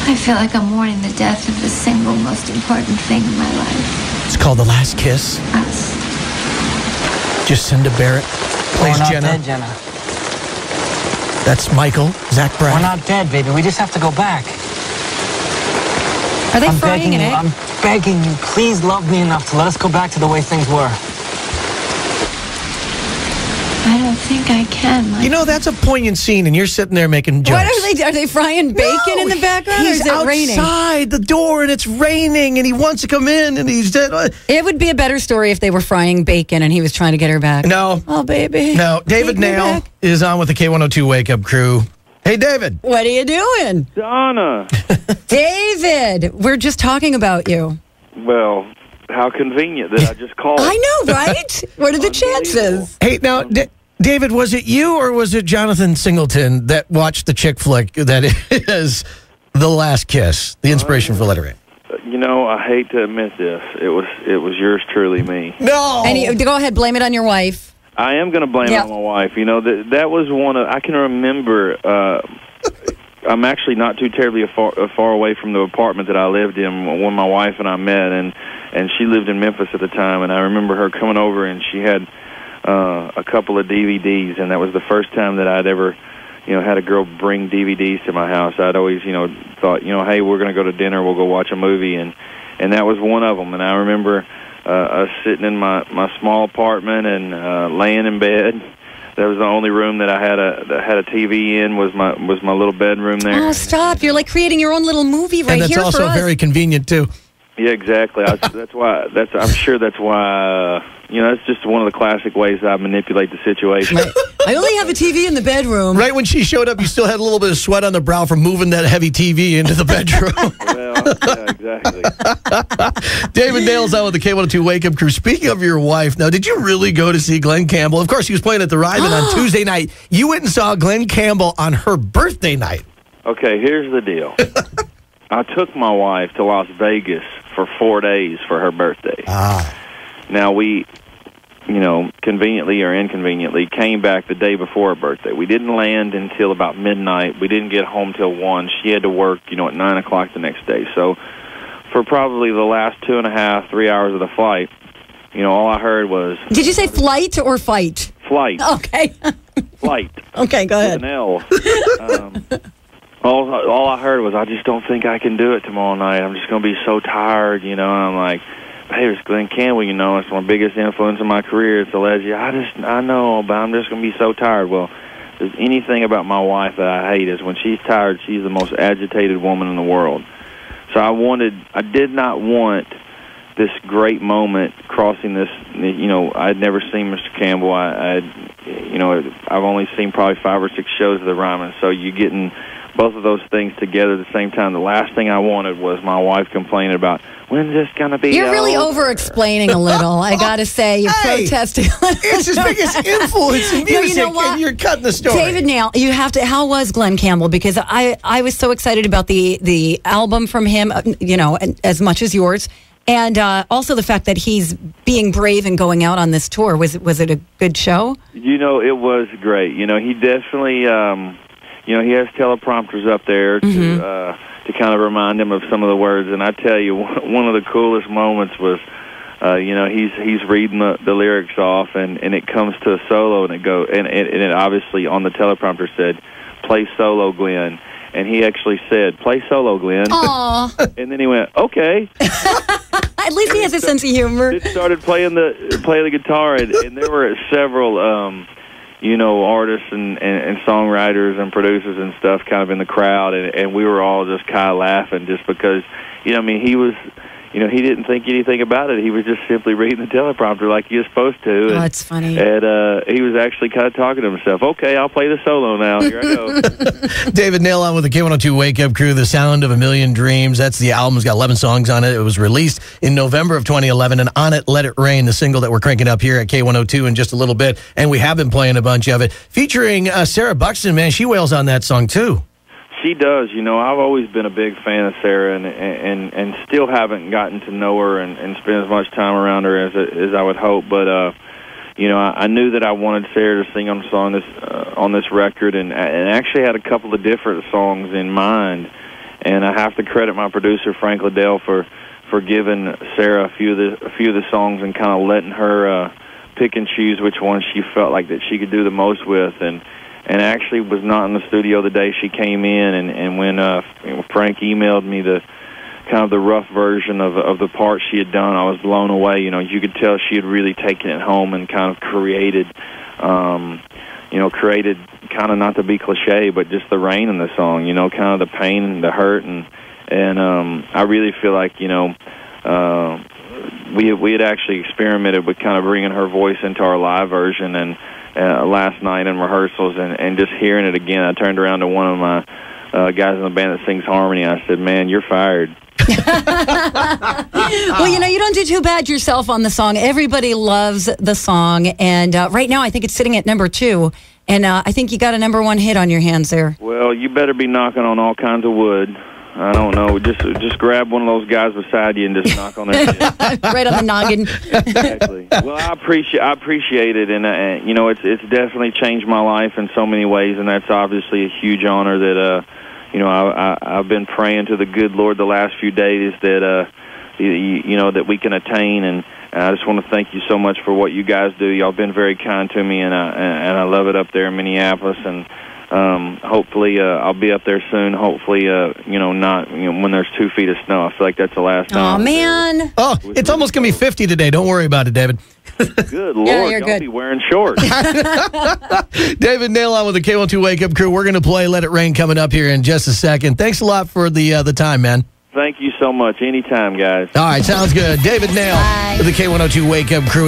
I feel like I'm mourning the death of the single most important thing in my life. It's called The Last Kiss. Us. Jacinda Barrett plays We're not Jenna. dead, Jenna. That's Michael, Zach Braff. We're not dead, baby. We just have to go back. Are they I'm frying begging an you, egg? I'm begging you, please love me enough to let us go back to the way things were. I don't think I can, Mike. You know, that's a poignant scene, and you're sitting there making jokes. What are they? Are they frying bacon in the background, or he's is it raining? outside the door, and it's raining, and he wants to come in, and he's dead. It would be a better story if they were frying bacon and he was trying to get her back. No. Oh, baby. No. David Take me Nail back. is on with the K102 Wake Up Crew. Hey, David. What are you doing? Donna. David, we're just talking about you. Well, how convenient that I just called. I know, right? What are the chances? Hey, now, David, was it you or was it Jonathan Singleton that watched the chick flick that is The Last Kiss, the inspiration for Letter A? You know, I hate to admit this. It was yours truly, me. No. And go ahead, blame it on your wife. I am going to blame it on my wife. You know, that was one of, I can remember, I'm actually not too terribly far away from the apartment that I lived in when my wife and I met, and she lived in Memphis at the time, and I remember her coming over, and she had a couple of DVDs, and that was the first time that I'd ever, had a girl bring DVDs to my house. I'd always, thought, hey, we're going to go to dinner, we'll go watch a movie, and that was one of them. And I remember us sitting in my small apartment and laying in bed. That was the only room that I had a TV in was my little bedroom there. Oh, stop! You're like creating your own little movie right here for us. And that's also very convenient too. Yeah, exactly. I'm sure that's why. It's just one of the classic ways I manipulate the situation. Right. I only have a TV in the bedroom. Right when she showed up, you still had a little bit of sweat on the brow from moving that heavy TV into the bedroom. Yeah, exactly. David Nail's out with the K102 Wake Up Crew. Speaking of your wife, now, did you really go to see Glen Campbell? Of course, he was playing at the Ryman on Tuesday night. You went and saw Glen Campbell on her birthday night. Okay, here's the deal. I took my wife to Las Vegas for 4 days for her birthday. Now, we, conveniently or inconveniently, came back the day before her birthday. We didn't land until about midnight. We didn't get home till 1. She had to work, at 9 o'clock the next day. So for probably the last 2.5, 3 hours of the flight, all I heard was... Did you say flight or fight? Flight. Okay. Flight. Okay, go ahead. With an L. All I heard was, I just don't think I can do it tomorrow night. I'm just going to be so tired, And I'm like, hey, it's Glen Campbell, it's my biggest influence in my career. It's a legend. I know, but I'm just going to be so tired. Well, if there's anything about my wife that I hate is when she's tired, she's the most agitated woman in the world. So I did not want this great moment crossing this, I'd never seen Mr. Campbell. I've only seen probably 5 or 6 shows of the Ryman. So you're getting both of those things together at the same time. The last thing I wanted was my wife complaining about, when's this going to be You're really over? over-explaining a little, I got to say. You're protesting. It's his biggest influence in music, and you're cutting the story. David Nail, you have to, how was Glen Campbell? Because I was so excited about the album from him, as much as yours. And also the fact that he's being brave and going out on this tour. Was it a good show? It was great. He definitely... he has teleprompters up there to kind of remind him of some of the words. And I tell you, one of the coolest moments was, he's reading the lyrics off, and it comes to a solo, and it obviously on the teleprompter said, "Play solo, Glenn." And he actually said, "Play solo, Glenn." Aww. And then he went, "Okay." At least he has a sense of humor. It started playing the guitar, and there were several. Artists and songwriters and producers and stuff kind of in the crowd, and we were all just kind of laughing just because, he was, he didn't think anything about it. He was just simply reading the teleprompter like he was supposed to. Oh, it's funny. And he was actually kind of talking to himself. Okay, I'll play the solo now. Here I go. David Nail on with the K102 Wake Up Crew, The Sound of a Million Dreams. That's the album. It's got 11 songs on it. It was released in November of 2011, and on it, Let It Rain, the single that we're cranking up here at K102 in just a little bit, and we have been playing a bunch of it. Featuring Sarah Buxton, man, she wails on that song too. She does. I've always been a big fan of Sarah, and still haven't gotten to know her and spend as much time around her as I would hope. But I knew that I wanted Sarah to sing on the song on this record, and actually had a couple of different songs in mind. And I have to credit my producer Frank Liddell for giving Sarah a few of the songs and kind of letting her pick and choose which ones she felt like that she could do the most with. And actually was not in the studio the day she came in. And when Frank emailed me the kind of the rough version of the part she had done, I was blown away. You know, you could tell she had really taken it home and kind of created kind of, not to be cliche, but just the rain in the song, you know, kind of the pain and the hurt. And I really feel like, you know, we had actually experimented with kind of bringing her voice into our live version. And last night in rehearsals and just hearing it again, I turned around to one of my guys in the band that sings harmony. I said, "Man, you're fired." Well, you know, you don't do too bad yourself on the song. Everybody loves the song. And right now, I think it's sitting at number 2. And I think you got a number 1 hit on your hands there. Well, you better be knocking on all kinds of wood. I don't know. Just grab one of those guys beside you and just knock on their head. Right on the noggin. Exactly. Well, I appreciate it, and you know, it's definitely changed my life in so many ways, and that's obviously a huge honor that you know, I've been praying to the good Lord the last few days that you know, that we can attain. And I just want to thank you so much for what you guys do. Y'all been very kind to me, and I love it up there in Minneapolis. And hopefully I'll be up there soon. Hopefully, you know, not, you know, when there's 2 feet of snow. I feel like that's the last time. Oh, man. Oh, it's almost going to be 50 today. Don't worry about it, David. Good Lord, you're y'all good. be wearing shorts. David Nail on with the K12 Wake Up Crew. We're going to play Let It Rain coming up here in just a second. Thanks a lot for the time, man. Thank you so much. Anytime, guys. All right, sounds good. David Nail with the K102 Wake Up Crew.